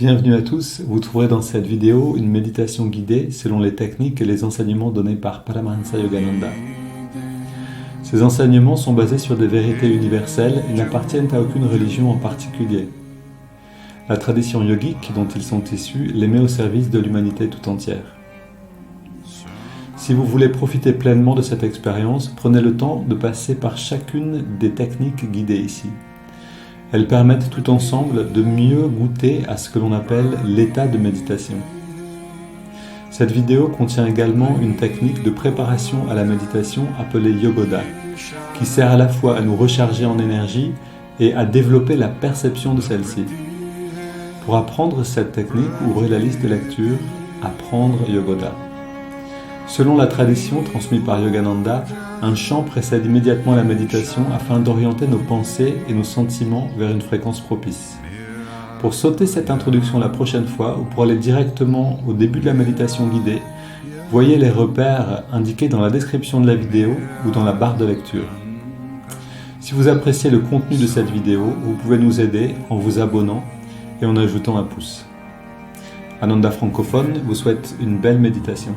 Bienvenue à tous, vous trouverez dans cette vidéo une méditation guidée selon les techniques et les enseignements donnés par Paramahansa Yogananda. Ces enseignements sont basés sur des vérités universelles et n'appartiennent à aucune religion en particulier. La tradition yogique dont ils sont issus les met au service de l'humanité tout entière. Si vous voulez profiter pleinement de cette expérience, prenez le temps de passer par chacune des techniques guidées ici. Elles permettent tout ensemble de mieux goûter à ce que l'on appelle l'état de méditation. Cette vidéo contient également une technique de préparation à la méditation appelée Yogoda, qui sert à la fois à nous recharger en énergie et à développer la perception de celle-ci. Pour apprendre cette technique, ouvrez la liste de lecture « Apprendre Yogoda ». Selon la tradition transmise par Yogananda, un chant précède immédiatement la méditation afin d'orienter nos pensées et nos sentiments vers une fréquence propice. Pour sauter cette introduction la prochaine fois ou pour aller directement au début de la méditation guidée, voyez les repères indiqués dans la description de la vidéo ou dans la barre de lecture. Si vous appréciez le contenu de cette vidéo, vous pouvez nous aider en vous abonnant et en ajoutant un pouce. Ananda francophone vous souhaite une belle méditation.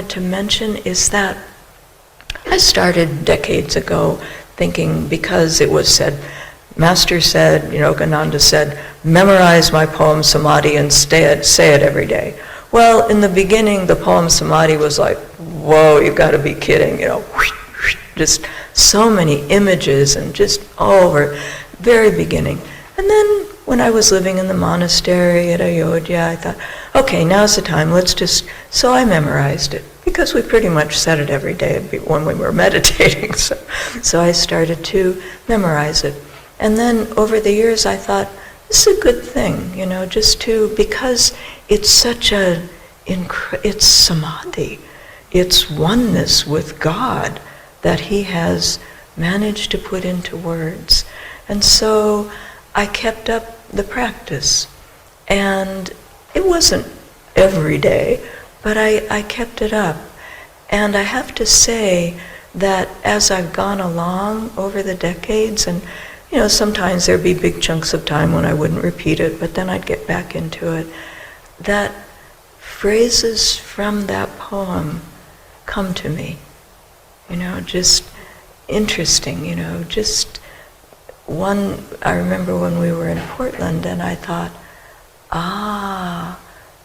To mention is that I started decades ago thinking, because it was said, Master said, Yogananda said, memorize my poem Samadhi and say it every day. Well, in the beginning, the poem Samadhi was like, whoa, you've got to be kidding, just so many images and just all over, very beginning. And then when I was living in the monastery at Ayodhya, I thought, okay, now's the time, so I memorized it, because we pretty much said it every day when we were meditating, so I started to memorize it. And then over the years I thought, this is a good thing, because it's such it's samadhi, it's oneness with God that he has managed to put into words. And so I kept up the practice, and it wasn't every day, but I kept it up. And I have to say that as I've gone along over the decades, and sometimes there'd be big chunks of time when I wouldn't repeat it, but then I'd get back into it, that phrases from that poem come to me, just interesting, just one. I remember when we were in Portland and I thought,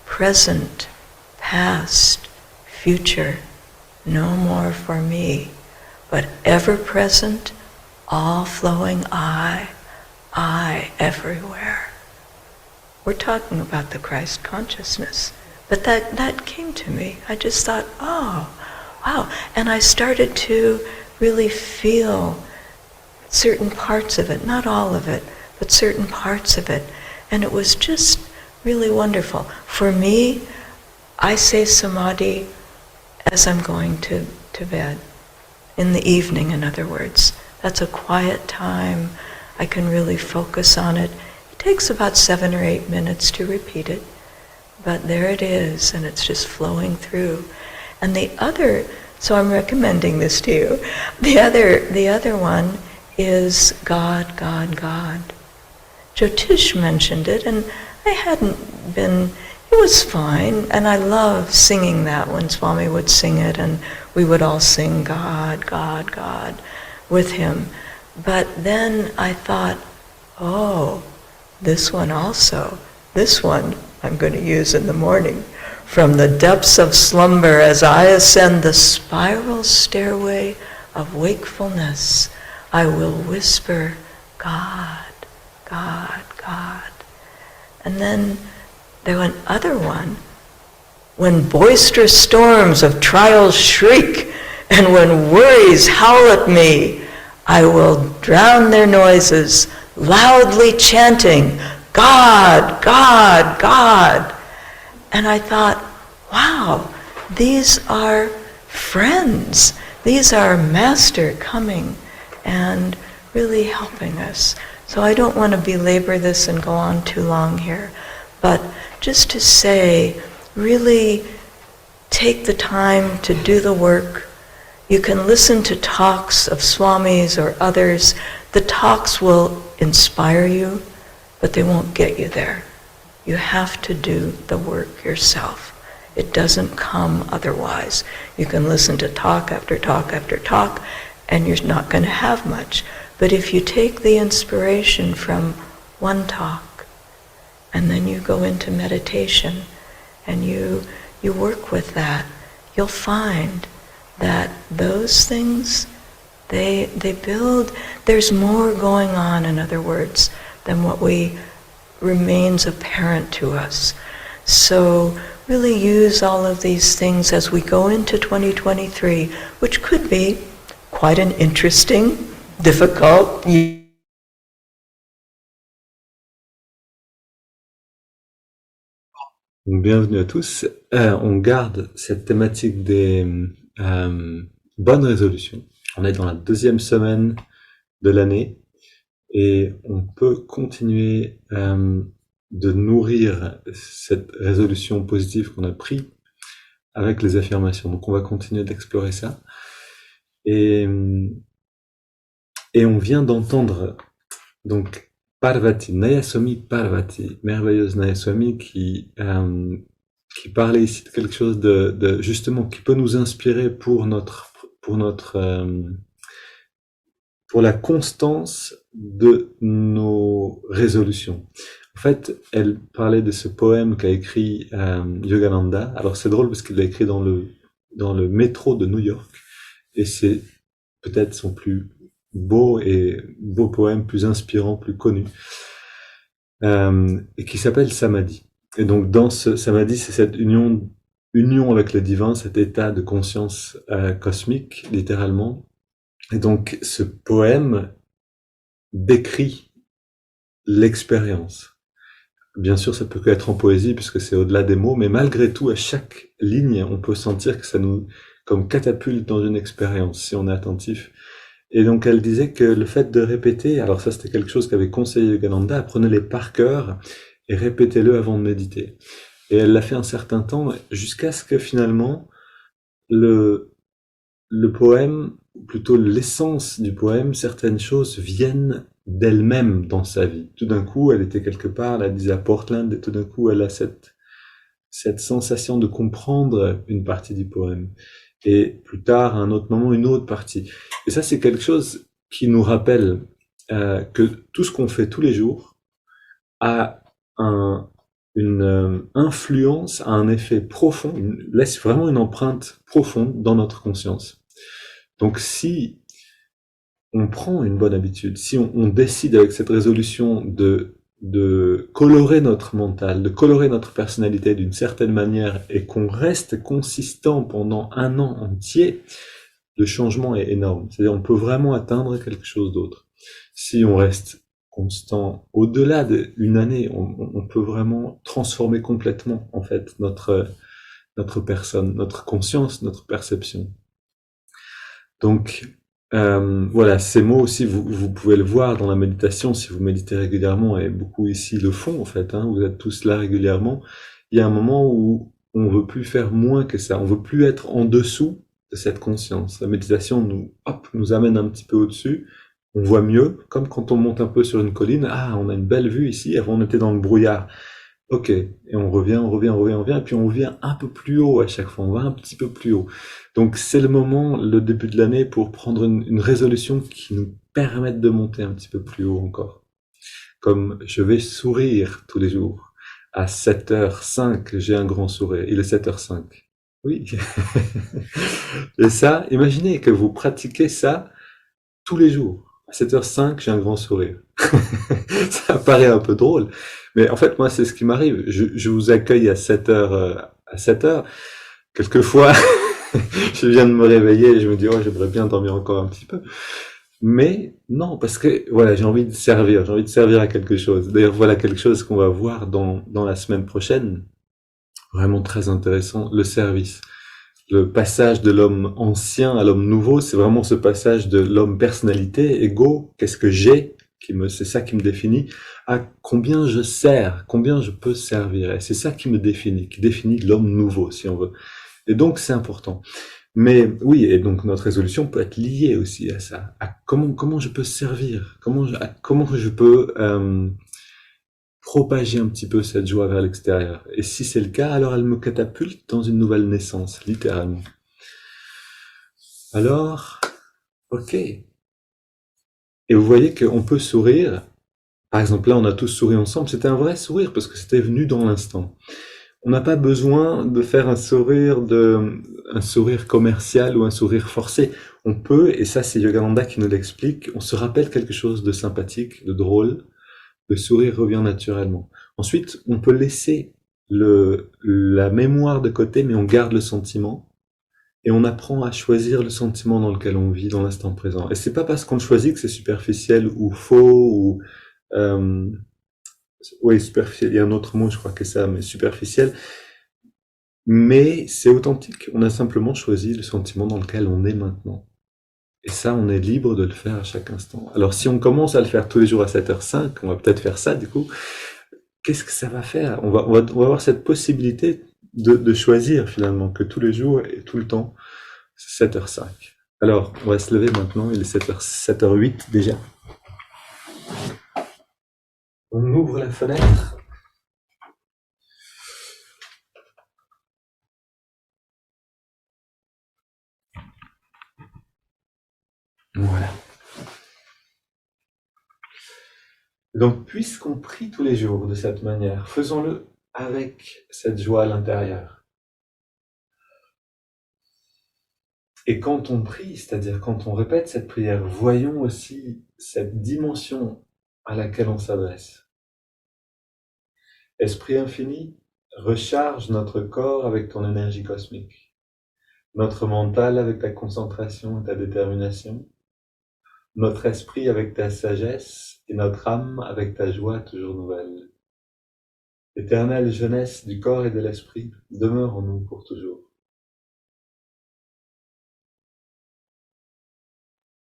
present, past, future, no more for me, but ever present, all flowing I everywhere. We're talking about the Christ consciousness, but that came to me. I just thought, oh, wow. And I started to really feel certain parts of it, not all of it, but certain parts of it. And it was just really wonderful. For me, I say samadhi as I'm going to bed. In the evening, in other words. That's a quiet time. I can really focus on it. It takes about 7 or 8 minutes to repeat it. But there it is, and it's just flowing through. And so I'm recommending this to you. The other one is God, God, God. Jyotish mentioned it, and I hadn't been, it was fine, and I love singing that when Swami would sing it, and we would all sing God, God, God with him. But then I thought, oh, this one I'm going to use in the morning. From the depths of slumber as I ascend the spiral stairway of wakefulness, I will whisper, God, God, God. And then there was another one. When boisterous storms of trials shriek, and when worries howl at me, I will drown their noises, loudly chanting, God, God, God. And I thought, wow, these are friends. These are Master coming and really helping us. So I don't want to belabor this and go on too long here, but just to say, really take the time to do the work, You can listen to talks of swamis or others. The talks will inspire you, but they won't get you there. You have to do the work yourself. It doesn't come otherwise. You can listen to talk after talk after talk, and you're not going to have much. But if you take the inspiration from one talk, and then you go into meditation, and you work with that, you'll find that those things, they build, there's more going on, in other words, than what remains apparent to us. So really use all of these things as we go into 2023, which could be quite an interesting, difficult year. Bienvenue à tous. On garde cette thématique des bonnes résolutions. On est dans la 2e semaine de l'année et on peut continuer de nourrir cette résolution positive qu'on a prise avec les affirmations. Donc on va continuer d'explorer ça. Et on vient d'entendre donc Parvati, Nayaswami Parvati, merveilleuse Nayaswami qui parlait ici de quelque chose de justement qui peut nous inspirer pour la constance de nos résolutions. En fait, elle parlait de ce poème qu'a écrit Yogananda. Alors c'est drôle parce qu'il l'a écrit dans le métro de New York et c'est peut-être son plus beau poème, plus inspirant, plus connu, et qui s'appelle Samadhi. Et donc dans ce Samadhi, c'est cette union avec le divin, cet état de conscience cosmique, littéralement. Et donc ce poème décrit l'expérience. Bien sûr, ça peut qu'être en poésie puisque c'est au-delà des mots, mais malgré tout, à chaque ligne, on peut sentir que ça nous comme catapulte dans une expérience si on est attentif. Et donc elle disait que le fait de répéter, alors ça c'était quelque chose qu'avait conseillé Yogananda, apprenez-les par cœur et répétez-le avant de méditer. Et elle l'a fait un certain temps jusqu'à ce que finalement le poème, ou plutôt l'essence du poème, certaines choses viennent d'elle-même dans sa vie. Tout d'un coup, elle était quelque part, elle disait à Portland, et tout d'un coup, elle a cette sensation de comprendre une partie du poème. Et plus tard, à un autre moment, une autre partie. Et ça, c'est quelque chose qui nous rappelle que tout ce qu'on fait tous les jours a une influence, a un effet profond, laisse vraiment une empreinte profonde dans notre conscience. Donc si on prend une bonne habitude, si on décide avec cette résolution de colorer notre mental, de colorer notre personnalité d'une certaine manière et qu'on reste consistant pendant 1 an entier, le changement est énorme. C'est-à-dire on peut vraiment atteindre quelque chose d'autre. Si on reste constant au-delà d'une année, on peut vraiment transformer complètement en fait notre personne, notre conscience, notre perception. Donc voilà, ces mots aussi, vous pouvez le voir dans la méditation, si vous méditez régulièrement, et beaucoup ici le font en fait, vous êtes tous là régulièrement, il y a un moment où on veut plus faire moins que ça, on veut plus être en dessous de cette conscience. La méditation nous amène un petit peu au-dessus, on voit mieux, comme quand on monte un peu sur une colline, on a une belle vue ici, avant on était dans le brouillard. Ok, et on revient, et puis on vient un peu plus haut à chaque fois, on va un petit peu plus haut. Donc c'est le moment, le début de l'année, pour prendre une résolution qui nous permette de monter un petit peu plus haut encore. Comme je vais sourire tous les jours. À 7h05, j'ai un grand sourire. Il est 7h05. Oui. Et ça, imaginez que vous pratiquez ça tous les jours. À 7h05, j'ai un grand sourire. Ça paraît un peu drôle, mais en fait, moi, c'est ce qui m'arrive. Je vous accueille à 7h. Quelquefois, je viens de me réveiller et je me dis, j'aimerais bien dormir encore un petit peu. Mais non, parce que voilà, j'ai envie de servir à quelque chose. D'ailleurs, voilà quelque chose qu'on va voir dans la semaine prochaine. Vraiment très intéressant, le service. Le passage de l'homme ancien à l'homme nouveau, c'est vraiment ce passage de l'homme personnalité, ego, qu'est-ce que j'ai, c'est ça qui me définit, à combien je sers, combien je peux servir. Et c'est ça qui me définit, qui définit l'homme nouveau, si on veut. Et donc, c'est important. Mais oui, et donc notre résolution peut être liée aussi à ça, à comment je peux servir, comment je peux propager un petit peu cette joie vers l'extérieur. Et si c'est le cas, alors elle me catapulte dans une nouvelle naissance, littéralement. Alors, ok. Et vous voyez qu'on peut sourire. Par exemple, là, on a tous souri ensemble. C'était un vrai sourire parce que c'était venu dans l'instant. On n'a pas besoin de faire un sourire commercial ou un sourire forcé. On peut, et ça c'est Yogananda qui nous l'explique, on se rappelle quelque chose de sympathique, de drôle, le sourire revient naturellement. Ensuite, on peut laisser la mémoire de côté, mais on garde le sentiment, et on apprend à choisir le sentiment dans lequel on vit dans l'instant présent. Et c'est pas parce qu'on le choisit que c'est superficiel ou faux ou euh, oui, superficiel. Il y a un autre mot, je crois que c'est ça, mais superficiel. Mais c'est authentique. On a simplement choisi le sentiment dans lequel on est maintenant. Et ça, on est libre de le faire à chaque instant. Alors, si on commence à le faire tous les jours à 7h05, on va peut-être faire ça, du coup. Qu'est-ce que ça va faire? On va avoir cette possibilité de choisir, finalement, que tous les jours et tout le temps, c'est 7h05. Alors, on va se lever maintenant. Il est 7h08 déjà. On ouvre la fenêtre. Voilà. Donc, puisqu'on prie tous les jours de cette manière, faisons-le avec cette joie à l'intérieur. Et quand on prie, c'est-à-dire quand on répète cette prière, voyons aussi cette dimension à laquelle on s'adresse. Esprit infini, recharge notre corps avec ton énergie cosmique, notre mental avec ta concentration et ta détermination, notre esprit avec ta sagesse et notre âme avec ta joie toujours nouvelle. Éternelle jeunesse du corps et de l'esprit, demeure en nous pour toujours.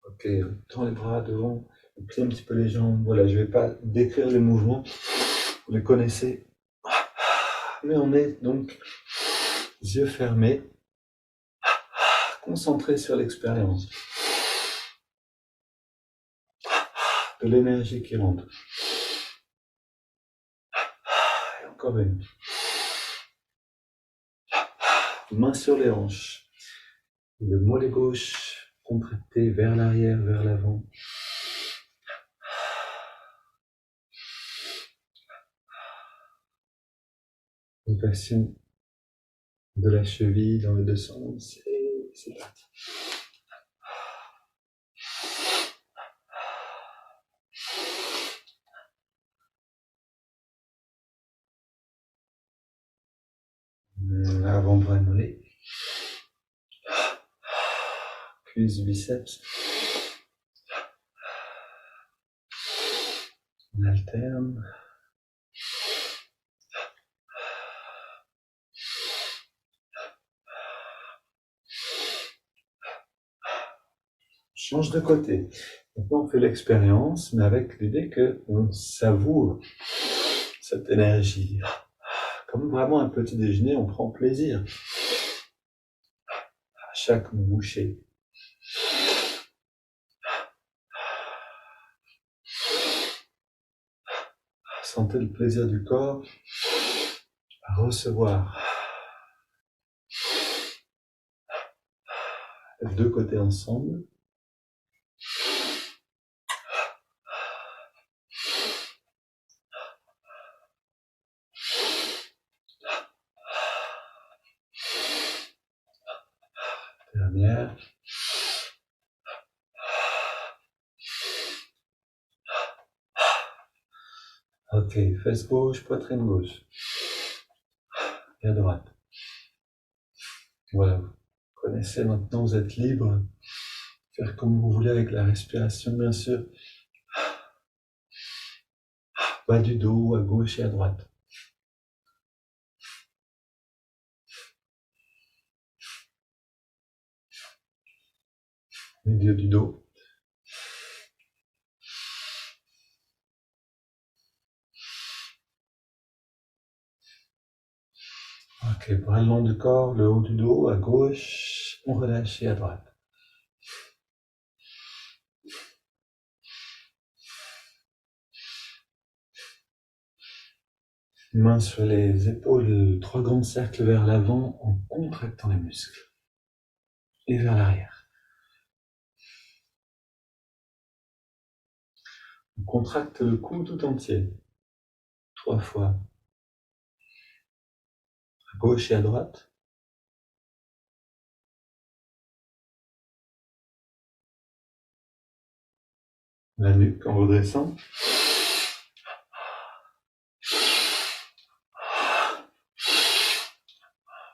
Ok, tends les bras devant, plie un petit peu les jambes. Voilà, je ne vais pas décrire les mouvements, vous les connaissez. Mais on est donc yeux fermés, concentrés sur l'expérience de l'énergie qui rentre. Et encore une. Main sur les hanches. Le mollet gauche contracté vers l'arrière, vers l'avant. Rotation de la cheville dans les deux sens. Et c'est parti. Avant-bras mollet. Cuisse, biceps. On alterne. Change de côté. Maintenant, on fait l'expérience, mais avec l'idée qu'on savoure cette énergie. Comme vraiment un petit déjeuner, on prend plaisir à chaque bouchée. Sentez le plaisir du corps à recevoir. Les deux côtés ensemble. Dernière. Ok, fesse gauche, poitrine gauche. Et à droite. Voilà, vous connaissez maintenant, vous êtes libre. Faire comme vous voulez avec la respiration, bien sûr. Bas du dos, à gauche et à droite. Milieu du dos. Ok, bras le long du corps, le haut du dos, à gauche On relâche et à droite. Mains sur les épaules, 3 grands cercles vers l'avant en contractant les muscles. Et vers l'arrière. On contracte le cou tout entier. 3 fois. À gauche et à droite. La nuque en redressant.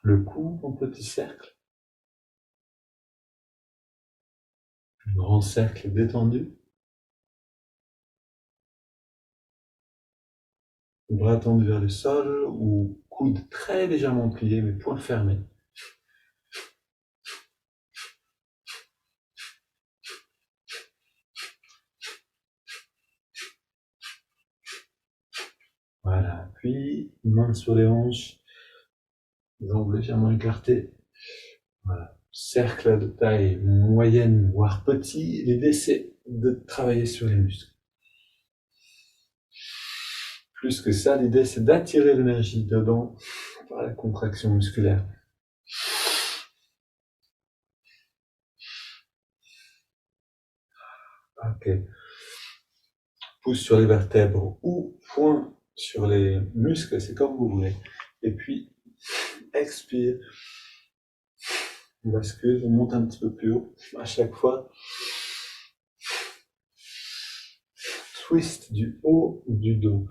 Le cou en petit cercle. Un grand cercle détendu. Bras tendus vers le sol ou coude très légèrement plié mais poings fermés. Voilà, puis mains sur les hanches, jambes légèrement écartées. Voilà. Cercle de taille moyenne voire petit, l'idée c'est de travailler sur les muscles. Plus que ça, l'idée c'est d'attirer l'énergie dedans par la contraction musculaire. Ok. Pouce sur les vertèbres ou poing sur les muscles, c'est comme vous voulez. Et puis, expire. On bascule, on monte un petit peu plus haut. À chaque fois, twist du haut du dos.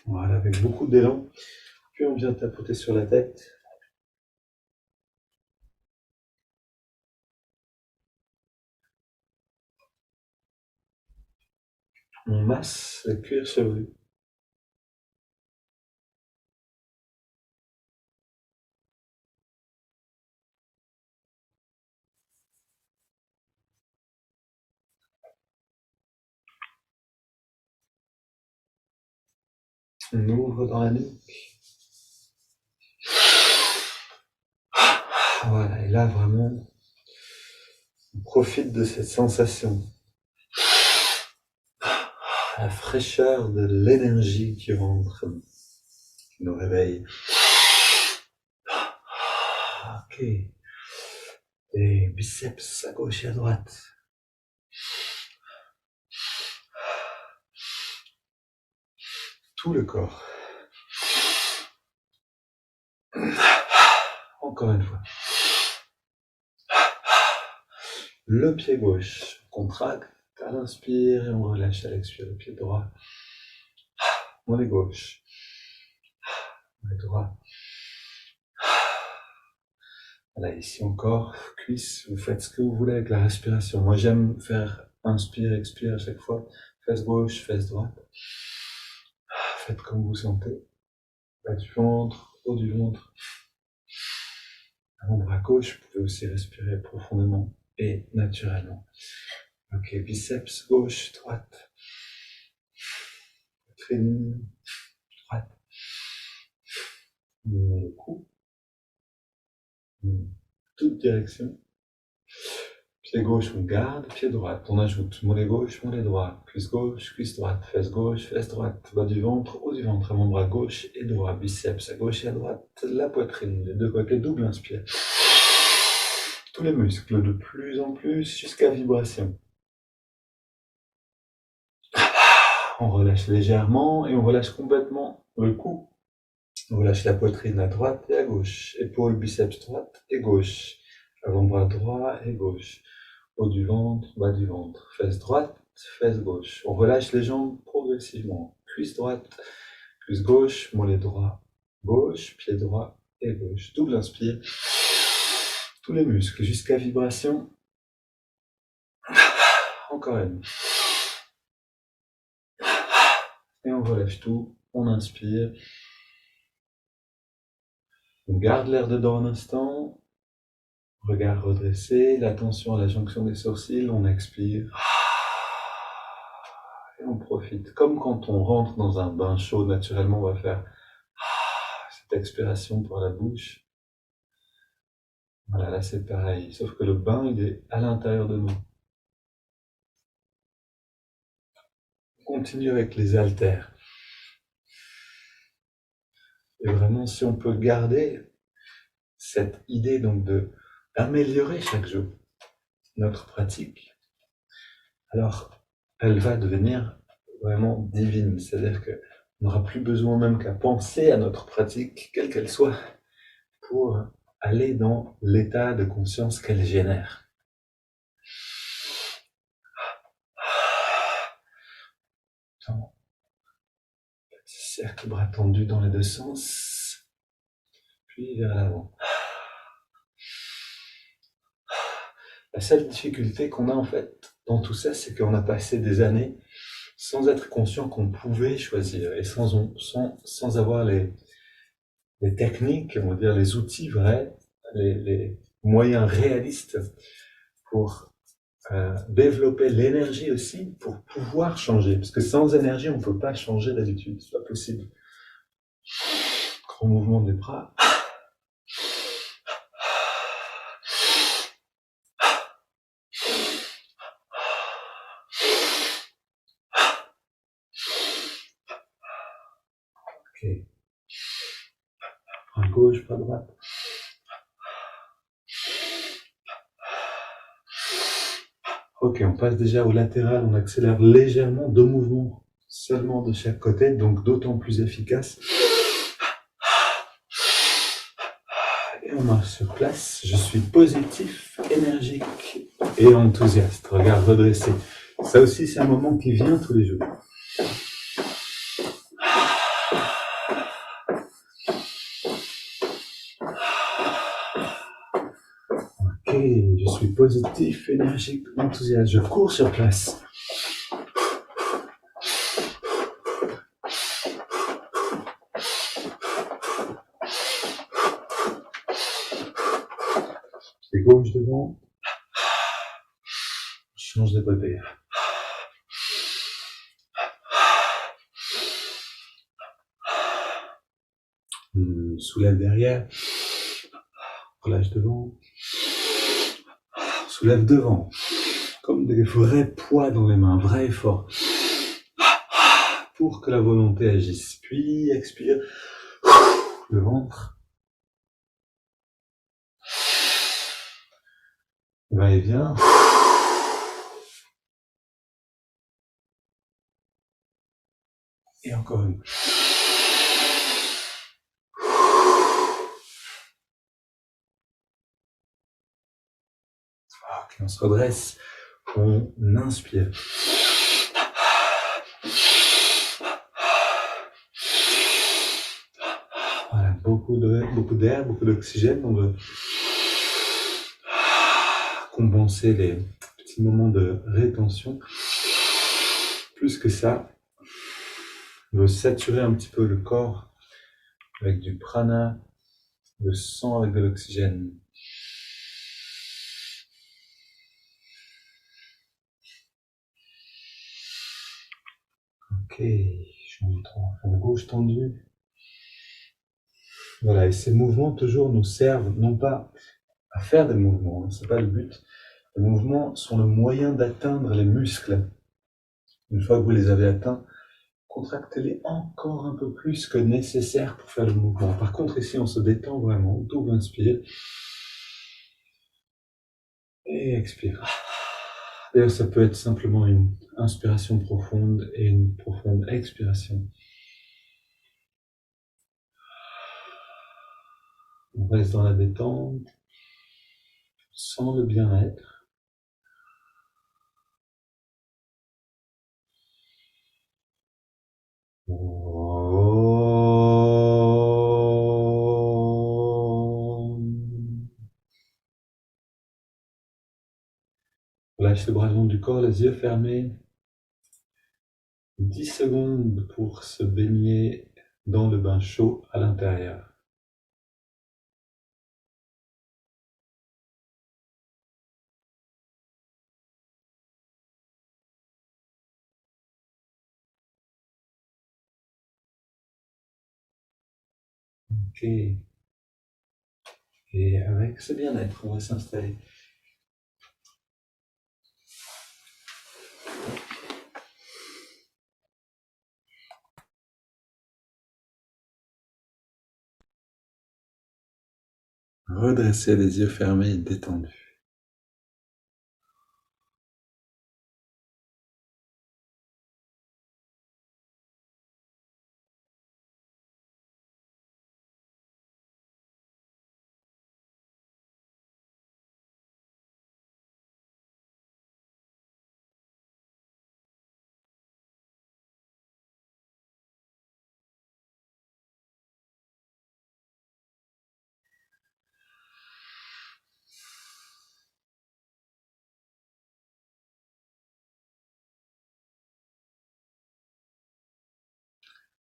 Voilà, avec beaucoup d'élan. Puis on vient tapoter sur la tête. On masse le cuir chevelu. On ouvre dans la nuque. Voilà, et là vraiment, on profite de cette sensation. La fraîcheur de l'énergie qui rentre, qui nous réveille. Ok. Et biceps à gauche et à droite. Tout le corps. Encore une fois. Le pied gauche, on contracte à l'inspire et on relâche à l'expire. Le pied droit. On est gauche. On est droit. Voilà, ici encore, cuisse, vous faites ce que vous voulez avec la respiration. Moi j'aime faire inspire, expire à chaque fois. Fesse gauche, fesse droite. Faites comme vous sentez. Bas du ventre, haut du ventre. Avant-bras gauche, vous pouvez aussi respirer profondément et naturellement. Ok, biceps gauche, droite. Poitrine, droite. Le cou. Toute direction. Pied gauche, on garde, pied droit, on ajoute mollet gauche, mollet droit, cuisse gauche, cuisse droite, fesse gauche, fesse droite, bas du ventre, haut du ventre, avant-bras gauche et droit, biceps à gauche et à droite, la poitrine, les deux côtés, double inspire. Tous les muscles de plus en plus jusqu'à vibration. On relâche légèrement et on relâche complètement le cou. On relâche la poitrine à droite et à gauche, épaule, biceps droite et gauche, avant-bras droit et gauche. Haut du ventre, bas du ventre, fesse droite, fesse gauche. On relâche les jambes progressivement. Cuisse droite, cuisse gauche, mollet droit, gauche, pied droit et gauche. Double inspire. Tous les muscles jusqu'à vibration. Encore une. Et on relâche tout. On inspire. On garde l'air dedans un instant. Regard redressé, l'attention à la jonction des sourcils, on expire. Et on profite. Comme quand on rentre dans un bain chaud, naturellement, on va faire cette expiration par la bouche. Voilà, là c'est pareil. Sauf que le bain, il est à l'intérieur de nous. On continue avec les haltères. Et vraiment, si on peut garder cette idée donc d'améliorer chaque jour notre pratique, alors elle va devenir vraiment divine. C'est-à-dire qu'on n'aura plus besoin même qu'à penser à notre pratique, quelle qu'elle soit, pour aller dans l'état de conscience qu'elle génère. Petit cercle, bras tendus dans les deux sens, puis vers l'avant. La seule difficulté qu'on a en fait dans tout ça, c'est qu'on a passé des années sans être conscient qu'on pouvait choisir et sans avoir les techniques, on va dire les outils vrais, les moyens réalistes pour développer l'énergie aussi pour pouvoir changer. Parce que sans énergie, on ne peut pas changer d'habitude, c'est pas possible. Grand mouvement des bras. Ok. Bras gauche, bras droite. Ok, on passe déjà au latéral, on accélère légèrement, 2 mouvements seulement de chaque côté, donc d'autant plus efficace. Et on marche sur place. Je suis positif, énergique et enthousiaste. Regarde, redressé. Ça aussi, c'est un moment qui vient tous les jours. Ok, je suis positif, énergique, enthousiaste. Je cours sur place. Pied gauche devant. Je change de côté. Soulève derrière. Relâche devant. Soulève devant. Comme des vrais poids dans les mains, vrai effort. Pour que la volonté agisse. Puis expire. Le ventre. Va et vient. Et encore une. Ok, on se redresse. On inspire. Voilà, beaucoup d'air, beaucoup d'oxygène. On veut compenser les petits moments de rétention. Plus que ça, on veut saturer un petit peu le corps avec du prana, le sang avec de l'oxygène. Ok, je montre la gauche tendue. Voilà, et ces mouvements toujours nous servent non pas à faire des mouvements, c'est pas le but. Les mouvements sont le moyen d'atteindre les muscles. Une fois que vous les avez atteints, contractez-les encore un peu plus que nécessaire pour faire le mouvement. Par contre, ici, on se détend vraiment, double inspire. Et expire. D'ailleurs, ça peut être simplement une inspiration profonde et une profonde expiration. On reste dans la détente, sans le bien-être. Lâche le bras le long du corps, les yeux fermés. 10 secondes pour se baigner dans le bain chaud à l'intérieur. Ok. Et avec ce bien-être, on va s'installer. Redresser les yeux fermés et détendus.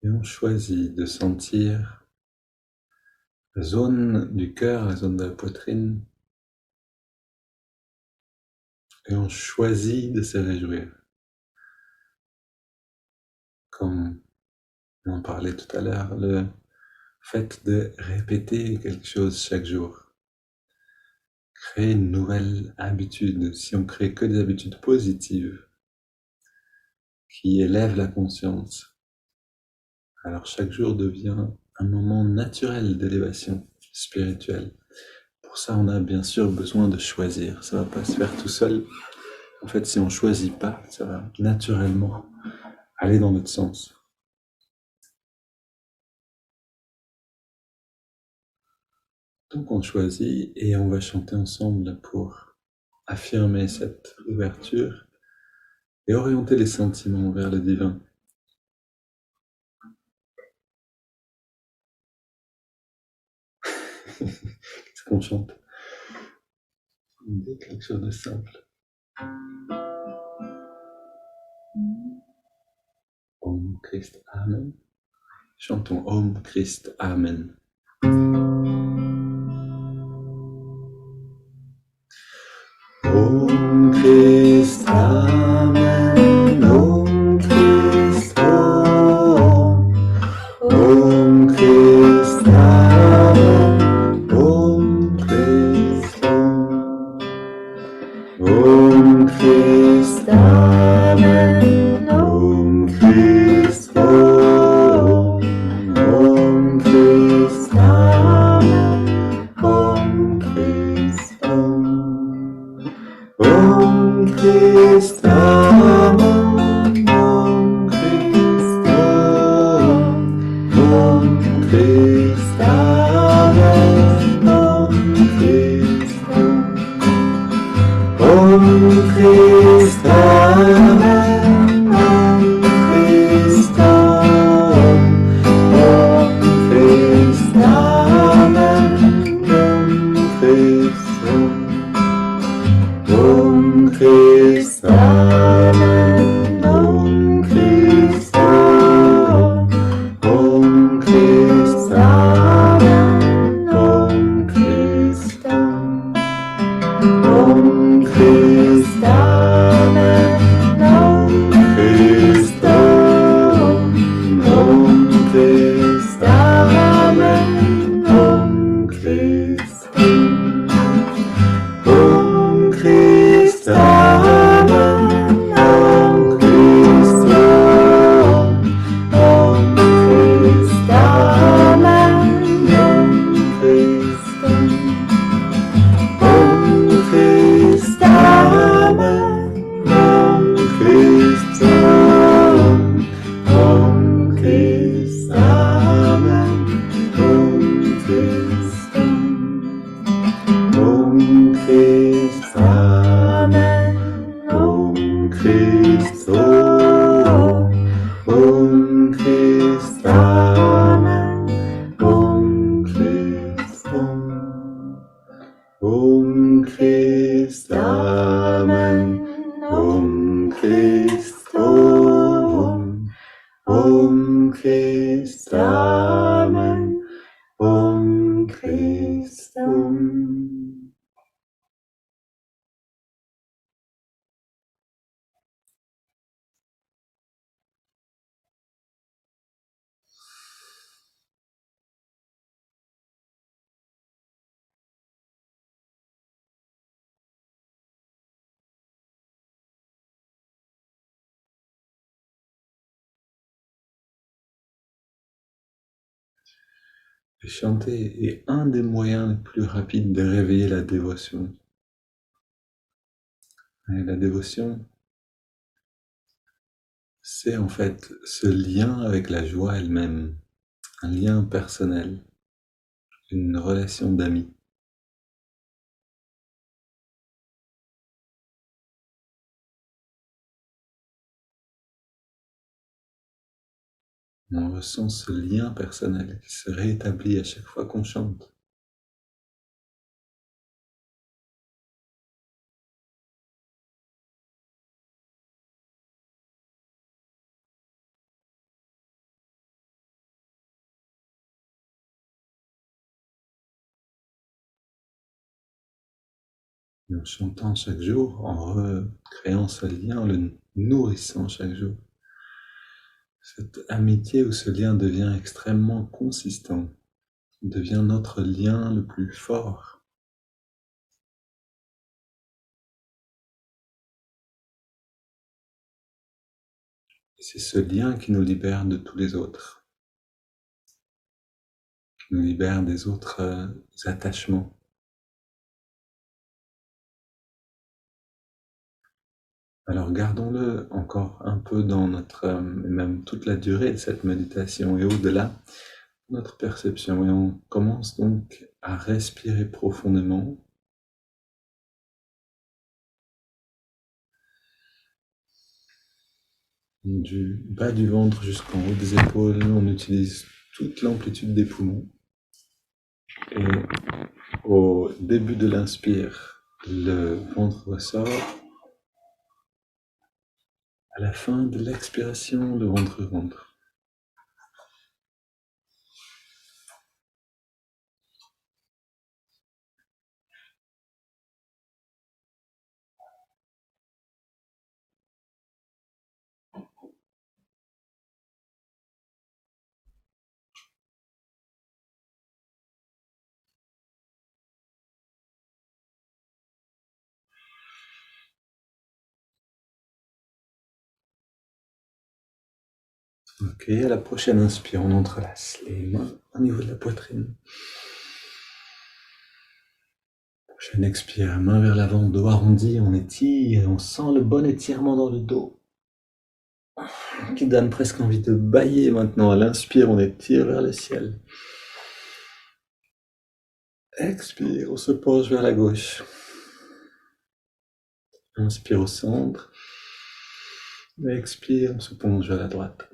Et on choisit de sentir la zone du cœur, la zone de la poitrine. Et on choisit de se réjouir. Comme on en parlait tout à l'heure, le fait de répéter quelque chose chaque jour. Créer une nouvelle habitude. Si on crée que des habitudes positives qui élèvent la conscience, alors chaque jour devient un moment naturel d'élévation spirituelle. Pour ça, on a bien sûr besoin de choisir. Ça ne va pas se faire tout seul. En fait, si on ne choisit pas, ça va naturellement aller dans notre sens. Donc on choisit et on va chanter ensemble pour affirmer cette ouverture et orienter les sentiments vers le divin. Qu'est-ce qu'on chante? On dit quelque chose de simple. Om Christ Amen. Chantons Om Christ Amen. Om Christ Amen. Om Christ Om. Om Christ Amen. Om Christ Om. Om Christ Amen. Om Christ Om. Om Christ Amen. Om Christ Om. Om Christ Amen. Om Christ Om. Om Christ Amen. Om Christ Om. Om Christ Amen. Om Christ Om. Om Christ Amen. Om Christ Om. Om Christ Amen. Om Christ Om. Om Christ Amen. Et chanter est un des moyens les plus rapides de réveiller la dévotion. Et la dévotion, c'est en fait ce lien avec la joie elle-même, un lien personnel, une relation d'amis. On ressent ce lien personnel qui se rétablit à chaque fois qu'on chante. Et en chantant chaque jour, en recréant ce lien, en le nourrissant chaque jour, cette amitié ou ce lien devient extrêmement consistant, devient notre lien le plus fort. Et c'est ce lien qui nous libère de tous les autres, qui nous libère des autres attachements. Alors gardons-le encore un peu dans notre, même toute la durée de cette méditation et au-delà, notre perception. Et on commence donc à respirer profondément. Du bas du ventre jusqu'en haut des épaules, on utilise toute l'amplitude des poumons. Et au début de l'inspire, le ventre ressort. À la fin de l'expiration, le ventre rentre. Ok, à la prochaine inspire, on entrelace les mains au niveau de la poitrine. Prochaine expire, main vers l'avant, dos arrondi, on étire, on sent le bon étirement dans le dos, qui donne presque envie de bâiller maintenant. À l'inspire, on étire vers le ciel. Expire, on se penche vers la gauche. Inspire au centre. Expire, on se penche vers la droite.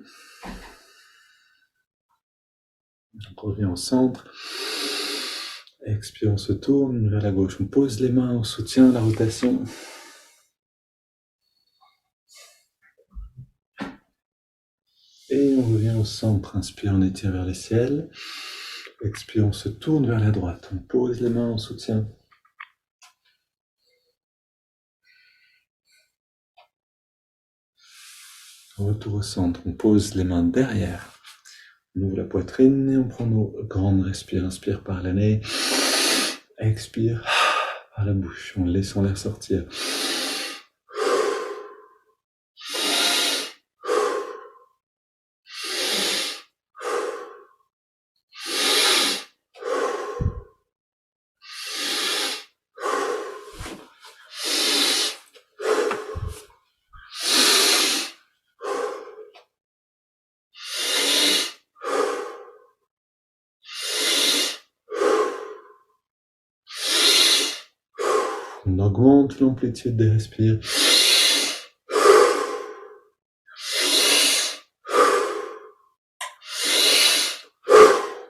On revient au centre. Expire, on se tourne vers la gauche. On pose les mains, on soutient la rotation. Et on revient au centre. Inspire, on étire vers le ciel. Expire, on se tourne vers la droite. On pose les mains, on soutient. Retour au centre. On pose les mains derrière. On ouvre la poitrine et on prend nos grandes respires. Inspire par le nez. Expire par la bouche, en laissant l'air sortir. On augmente l'amplitude des respires.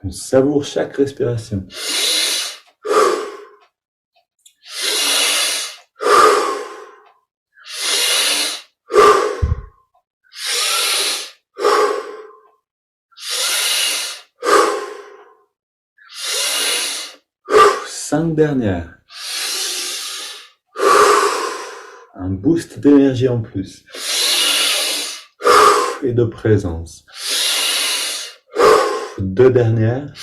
On savoure chaque respiration. Cinq dernières. Un boost d'énergie en plus. Et de présence. Deux dernières.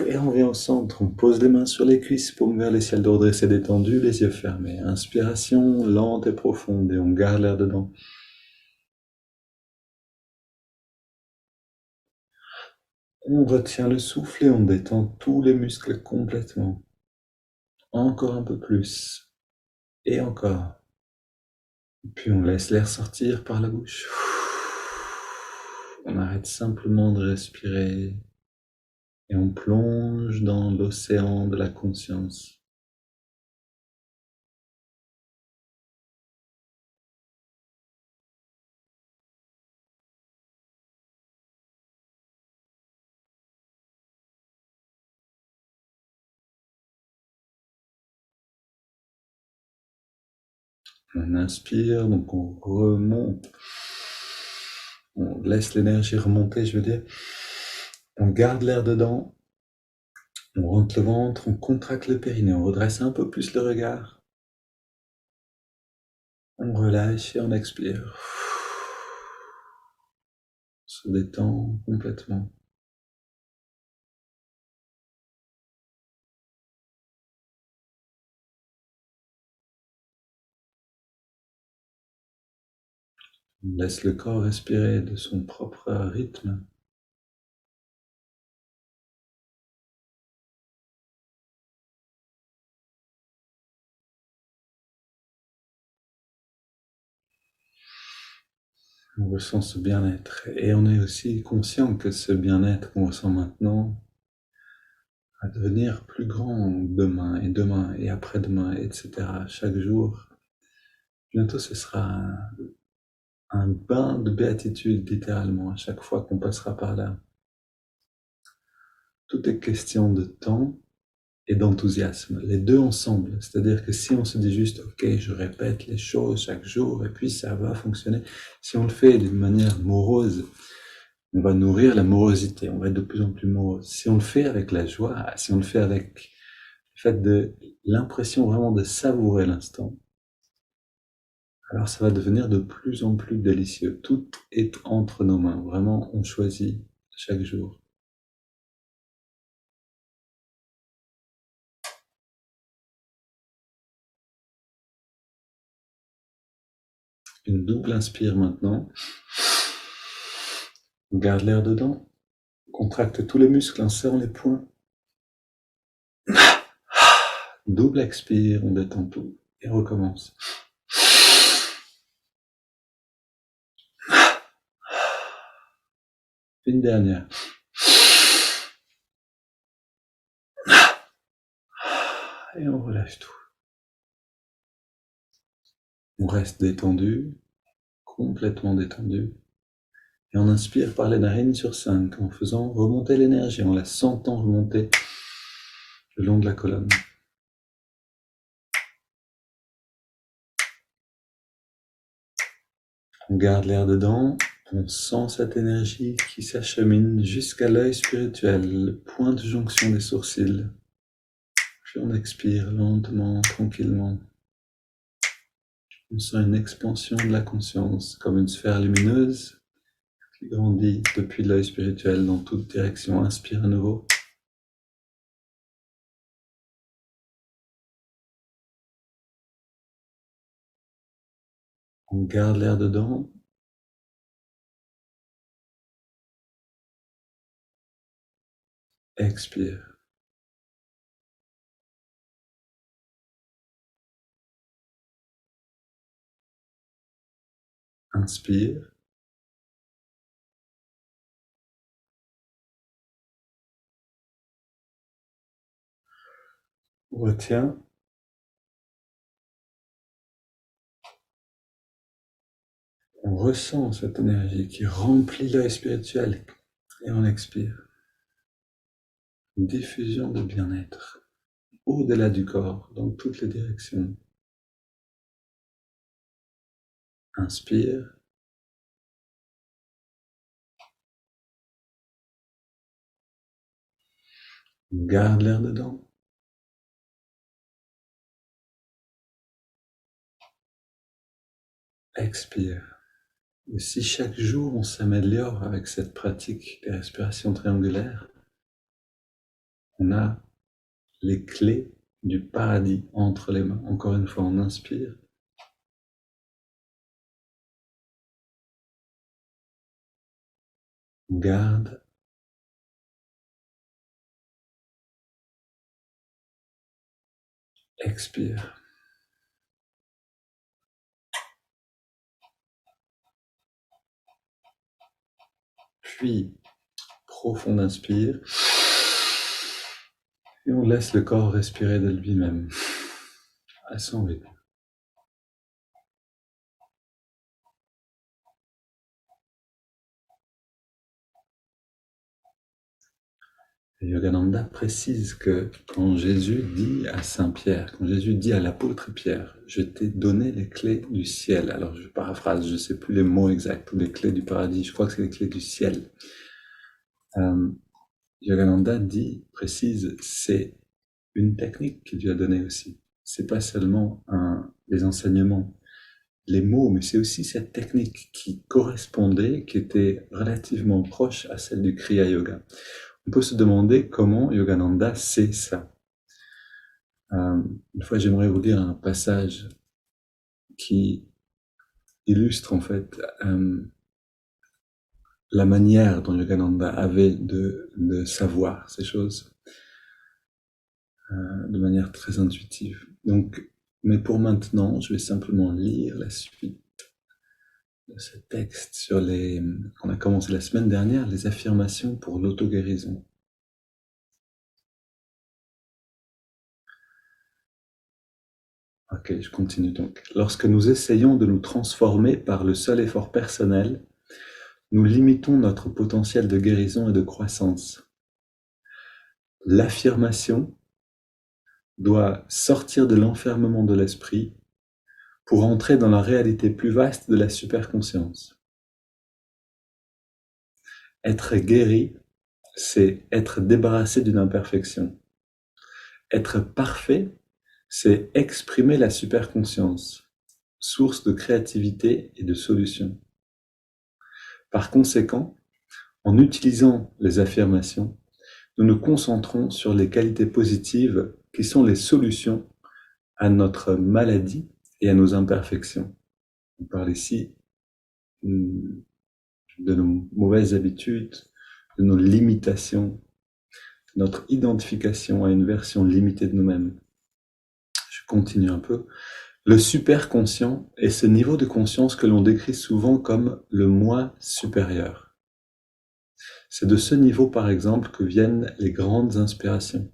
Et on vient au centre, on pose les mains sur les cuisses, paume vers le ciel redressé détendu, les yeux fermés. Inspiration lente et profonde et on garde l'air dedans. On retient le souffle et on détend tous les muscles complètement. Encore un peu plus. Et encore. Puis on laisse l'air sortir par la bouche. On arrête simplement de respirer et on plonge dans l'océan de la conscience. On inspire, donc on remonte. On laisse l'énergie remonter, je veux dire. On garde l'air dedans. On rentre le ventre, on contracte le périnée, on redresse un peu plus le regard. On relâche et on expire. On se détend complètement. On laisse le corps respirer de son propre rythme. On ressent ce bien-être et on est aussi conscient que ce bien-être qu'on ressent maintenant va devenir plus grand demain et après-demain, etc. Chaque jour. Bientôt ce sera un bain de béatitude littéralement à chaque fois qu'on passera par là. Tout est question de temps et d'enthousiasme, les deux ensemble. C'est-à-dire que si on se dit juste, ok, je répète les choses chaque jour et puis ça va fonctionner, si on le fait d'une manière morose, on va nourrir la morosité, on va être de plus en plus morose. Si on le fait avec la joie, si on le fait avec le fait de l'impression vraiment de savourer l'instant, alors ça va devenir de plus en plus délicieux. Tout est entre nos mains, vraiment on choisit chaque jour. Une double inspire maintenant. On garde l'air dedans. On contracte tous les muscles en serrant les poings. Double expire, on détend tout. Et on recommence. Une dernière. Et on relâche tout. On reste détendu, complètement détendu. Et on inspire par les narines sur 5 en faisant remonter l'énergie, en la sentant remonter le long de la colonne. On garde l'air dedans, on sent cette énergie qui s'achemine jusqu'à l'œil spirituel, le point de jonction des sourcils. Puis on expire lentement, tranquillement. On sent une expansion de la conscience, comme une sphère lumineuse qui grandit depuis l'œil spirituel dans toute direction. Inspire à nouveau. On garde l'air dedans. Expire. Inspire. Retiens. On ressent cette énergie qui remplit l'œil spirituel et on expire. Une diffusion de bien-être au-delà du corps, dans toutes les directions. Inspire. Garde l'air dedans. Expire. Et si chaque jour on s'améliore avec cette pratique des respirations triangulaires, on a les clés du paradis entre les mains. Encore une fois, on inspire. On garde expire. Puis, profond inspire. Et on laisse le corps respirer de lui-même, à son rythme. Et Yogananda précise que quand Jésus dit à Saint Pierre, quand Jésus dit à l'apôtre Pierre, je t'ai donné les clés du ciel. Alors je paraphrase, je ne sais plus les mots exacts, ou les clés du paradis, je crois que c'est les clés du ciel. Yogananda précise, c'est une technique qu'il lui a donnée aussi. C'est pas seulement les enseignements, les mots, mais c'est aussi cette technique qui correspondait, qui était relativement proche à celle du Kriya Yoga. On peut se demander comment Yogananda sait ça. Une fois, j'aimerais vous lire un passage qui illustre en fait la manière dont Yogananda avait de savoir ces choses de manière très intuitive. Donc, mais pour maintenant, je vais simplement lire la suite de ce texte sur qu'on a commencé la semaine dernière, les affirmations pour l'auto-guérison. Ok, je continue donc. Lorsque nous essayons de nous transformer par le seul effort personnel, nous limitons notre potentiel de guérison et de croissance. L'affirmation doit sortir de l'enfermement de l'esprit pour entrer dans la réalité plus vaste de la superconscience. Être guéri, c'est être débarrassé d'une imperfection. Être parfait, c'est exprimer la superconscience, source de créativité et de solutions. Par conséquent, en utilisant les affirmations, nous nous concentrons sur les qualités positives qui sont les solutions à notre maladie et à nos imperfections. On parle ici de nos mauvaises habitudes, de nos limitations, de notre identification à une version limitée de nous-mêmes. Je continue un peu. Le superconscient est ce niveau de conscience que l'on décrit souvent comme le moi supérieur. C'est de ce niveau, par exemple, que viennent les grandes inspirations.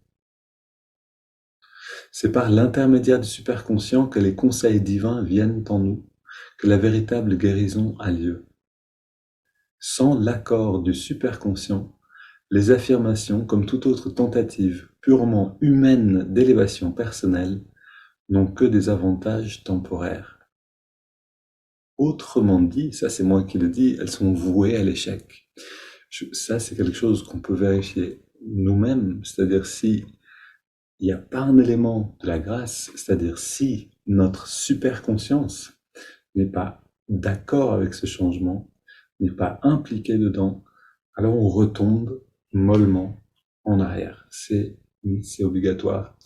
C'est par l'intermédiaire du superconscient que les conseils divins viennent en nous, que la véritable guérison a lieu. Sans l'accord du superconscient, les affirmations, comme toute autre tentative purement humaine d'élévation personnelle, n'ont que des avantages temporaires. Autrement dit, ça c'est moi qui le dis, elles sont vouées à l'échec. Ça c'est quelque chose qu'on peut vérifier nous-mêmes, c'est-à-dire si il n'y a pas un élément de la grâce, c'est-à-dire si notre superconscience n'est pas d'accord avec ce changement, n'est pas impliquée dedans, alors on retombe mollement en arrière. C'est obligatoire.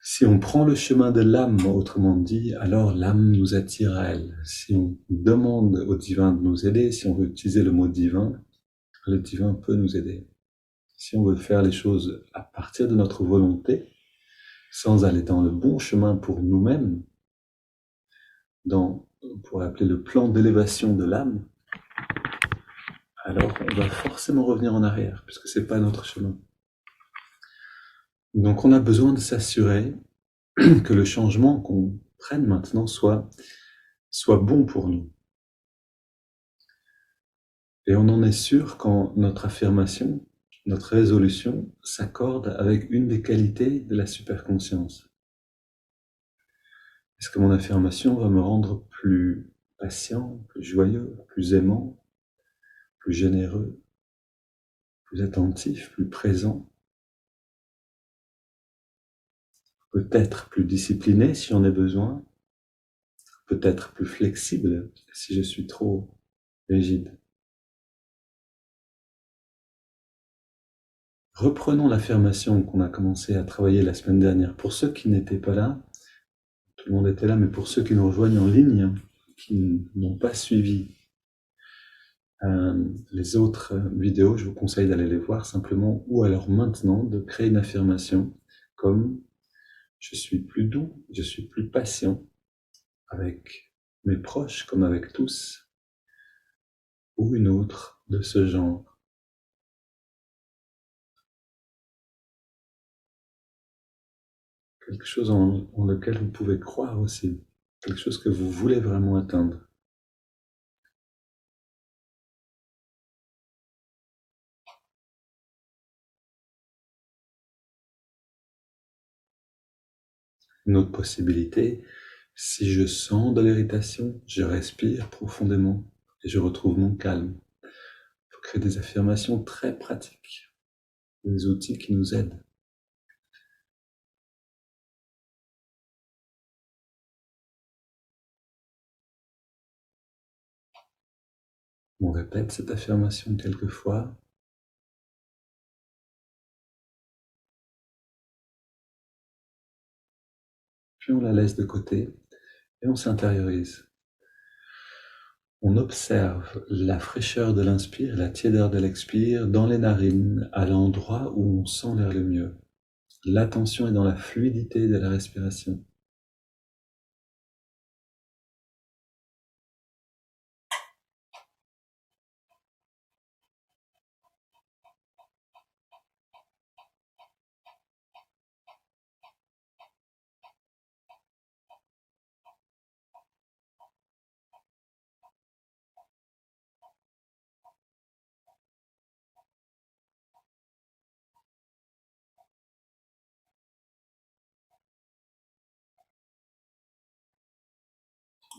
Si on prend le chemin de l'âme, autrement dit, alors l'âme nous attire à elle. Si on demande au divin de nous aider, si on veut utiliser le mot divin, le divin peut nous aider. Si on veut faire les choses à partir de notre volonté, sans aller dans le bon chemin pour nous-mêmes, on pourrait appeler le plan d'élévation de l'âme, alors on va forcément revenir en arrière, puisque c'est pas notre chemin. Donc on a besoin de s'assurer que le changement qu'on prenne maintenant soit bon pour nous. Et on en est sûr quand notre affirmation, notre résolution s'accorde avec une des qualités de la superconscience. Est-ce que mon affirmation va me rendre plus patient, plus joyeux, plus aimant, plus généreux, plus attentif, plus présent? Peut-être plus discipliné si j'en ai besoin, peut-être plus flexible si je suis trop rigide. Reprenons l'affirmation qu'on a commencé à travailler la semaine dernière. Pour ceux qui n'étaient pas là, tout le monde était là, mais pour ceux qui nous rejoignent en ligne, qui n'ont pas suivi les autres vidéos, je vous conseille d'aller les voir simplement, ou alors maintenant de créer une affirmation comme « Je suis plus doux, je suis plus patient avec mes proches comme avec tous, ou une autre de ce genre. Quelque chose en lequel vous pouvez croire aussi, quelque chose que vous voulez vraiment atteindre. Une autre possibilité, si je sens de l'irritation, je respire profondément et je retrouve mon calme. Il faut créer des affirmations très pratiques, des outils qui nous aident. On répète cette affirmation quelques fois, puis on la laisse de côté et on s'intériorise. On observe la fraîcheur de l'inspire et la tiédeur de l'expire dans les narines, à l'endroit où on sent l'air le mieux. L'attention est dans la fluidité de la respiration.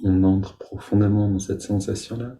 On entre profondément dans cette sensation-là.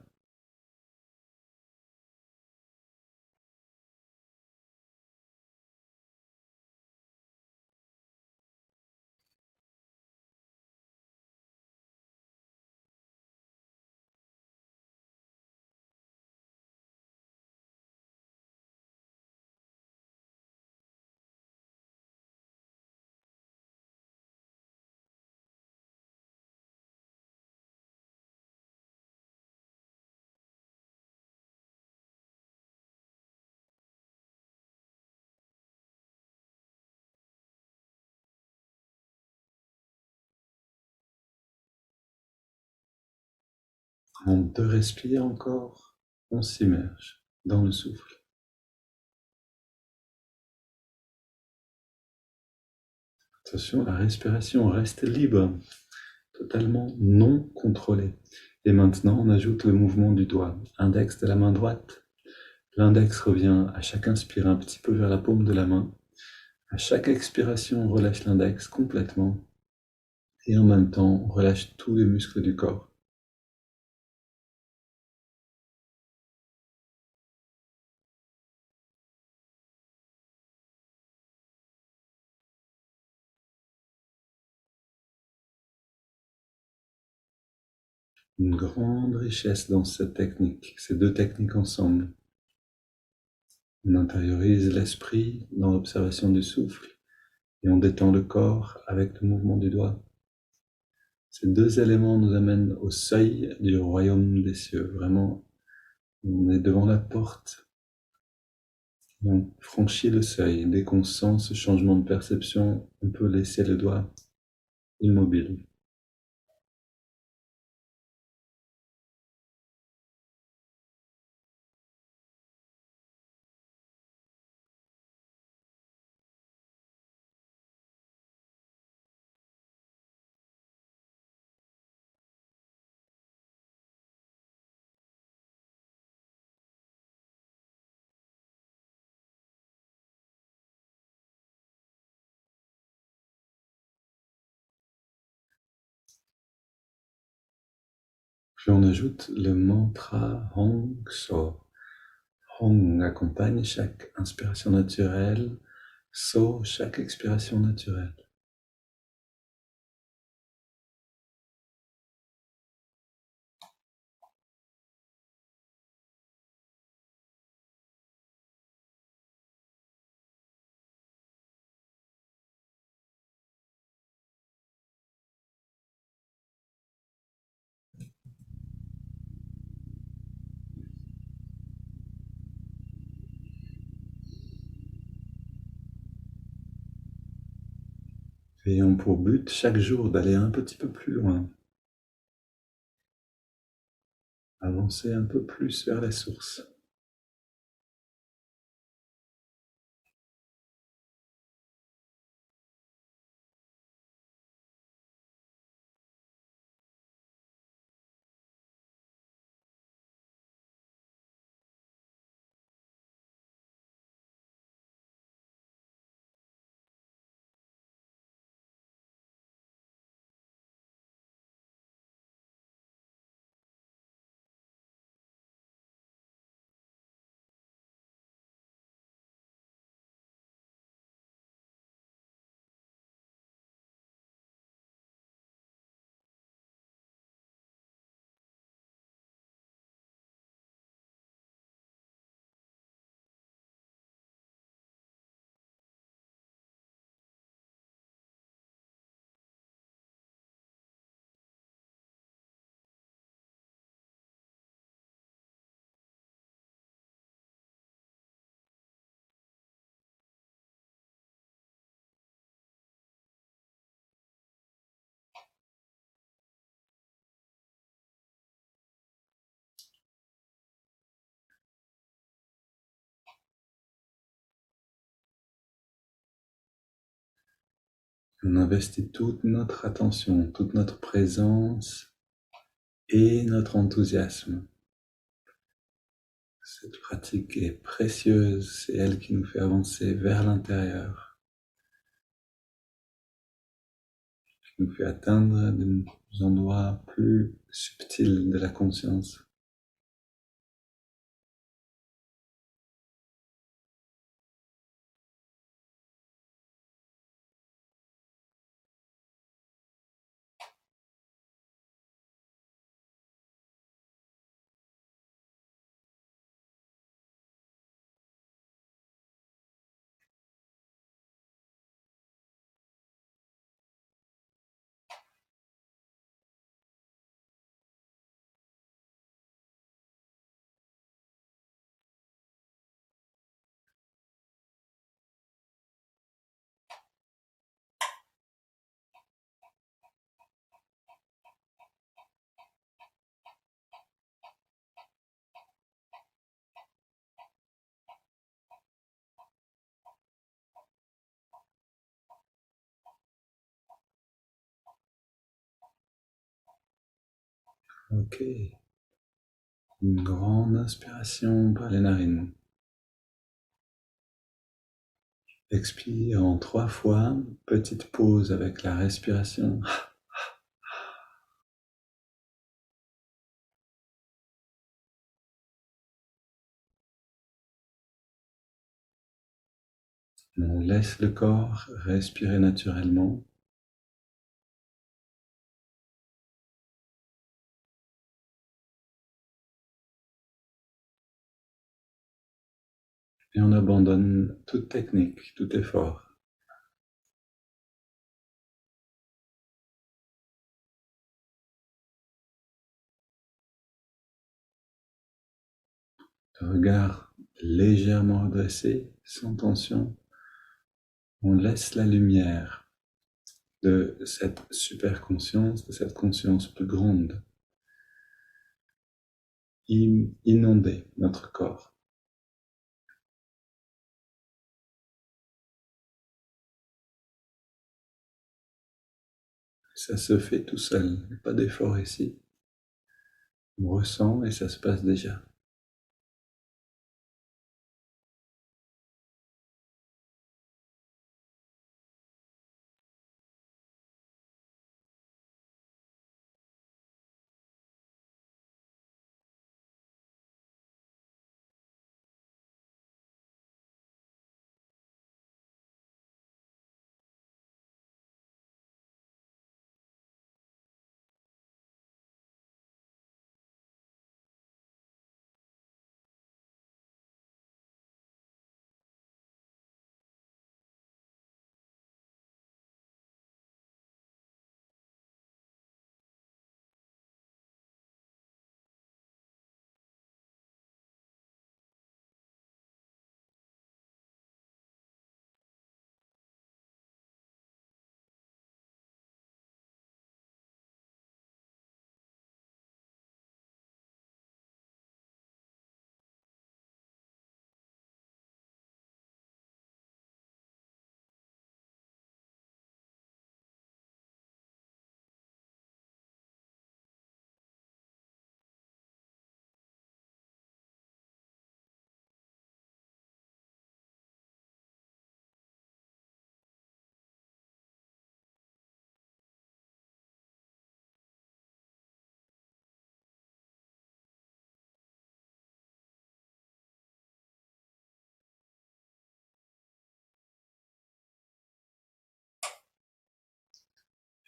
En 2 respires encore, on s'immerge dans le souffle. Attention, la respiration reste libre, totalement non contrôlée. Et maintenant, on ajoute le mouvement du doigt, index de la main droite. L'index revient à chaque inspire un petit peu vers la paume de la main. À chaque expiration, on relâche l'index complètement. Et en même temps, on relâche tous les muscles du corps. Une grande richesse dans cette technique, ces 2 techniques ensemble. On intériorise l'esprit dans l'observation du souffle et on détend le corps avec le mouvement du doigt. Ces 2 éléments nous amènent au seuil du royaume des cieux. Vraiment, on est devant la porte et on franchit le seuil. Dès qu'on sent ce changement de perception, on peut laisser le doigt immobile. Puis on ajoute le mantra Hong So. Hong accompagne chaque inspiration naturelle, So chaque expiration naturelle. ayant pour but chaque jour d'aller un petit peu plus loin, avancer un peu plus vers la source. On investit toute notre attention, toute notre présence et notre enthousiasme. Cette pratique est précieuse, c'est elle qui nous fait avancer vers l'intérieur, qui nous fait atteindre des endroits plus subtils de la conscience. Ok, une grande inspiration par les narines. Expire en 3 fois, petite pause avec la respiration. On laisse le corps respirer naturellement. Et on abandonne toute technique, tout effort. Le regard légèrement redressé, sans tension. On laisse la lumière de cette super conscience, de cette conscience plus grande, inonder notre corps. Ça se fait tout seul, pas d'effort ici. On ressent et ça se passe déjà.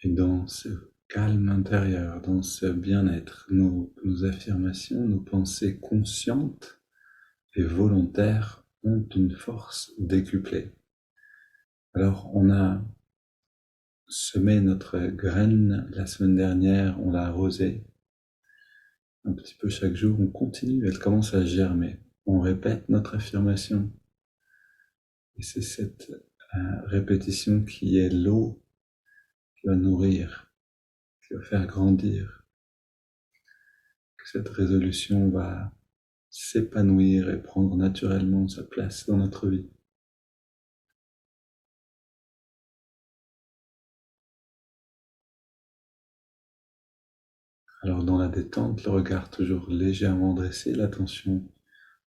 Et dans ce calme intérieur, dans ce bien-être, nos affirmations, nos pensées conscientes et volontaires ont une force décuplée. Alors, on a semé notre graine la semaine dernière, on l'a arrosée un petit peu chaque jour, on continue, elle commence à germer. On répète notre affirmation. Et c'est cette répétition qui est l'eau qui va nourrir, qui va faire grandir, que cette résolution va s'épanouir et prendre naturellement sa place dans notre vie. Alors dans la détente, le regard toujours légèrement dressé, l'attention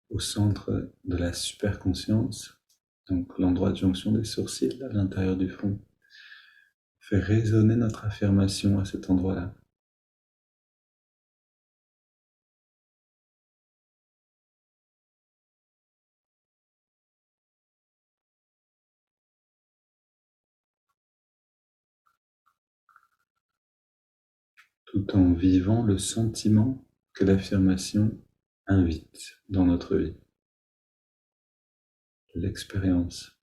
au centre de la superconscience, donc l'endroit de jonction des sourcils à l'intérieur du front. Fait résonner notre affirmation à cet endroit-là. Tout en vivant le sentiment que l'affirmation invite dans notre vie. L'expérience.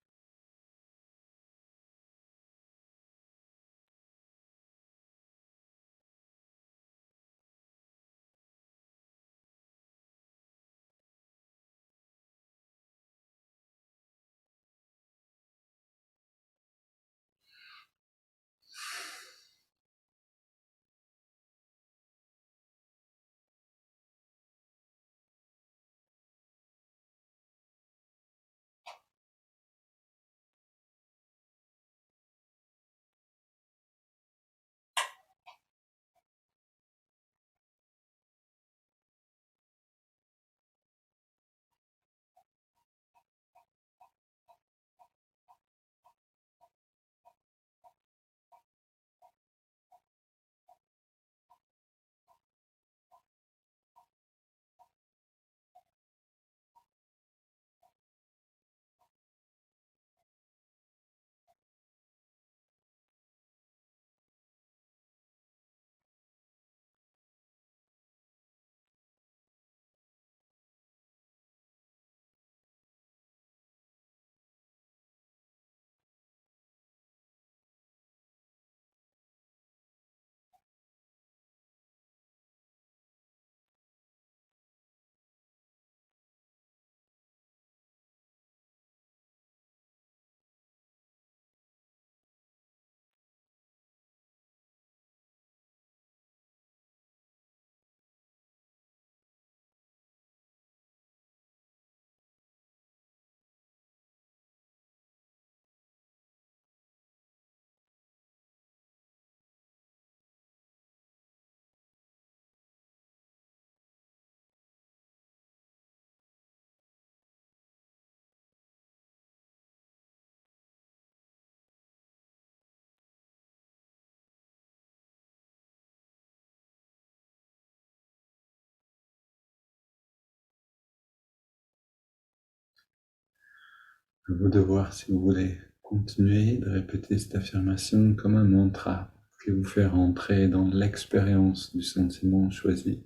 À vous de voir si vous voulez continuer de répéter cette affirmation comme un mantra qui vous fait rentrer dans l'expérience du sentiment choisi,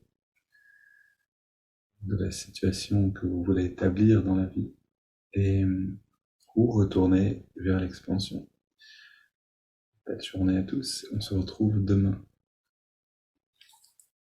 de la situation que vous voulez établir dans la vie, et ou retourner vers l'expansion. Belle journée à tous, on se retrouve demain.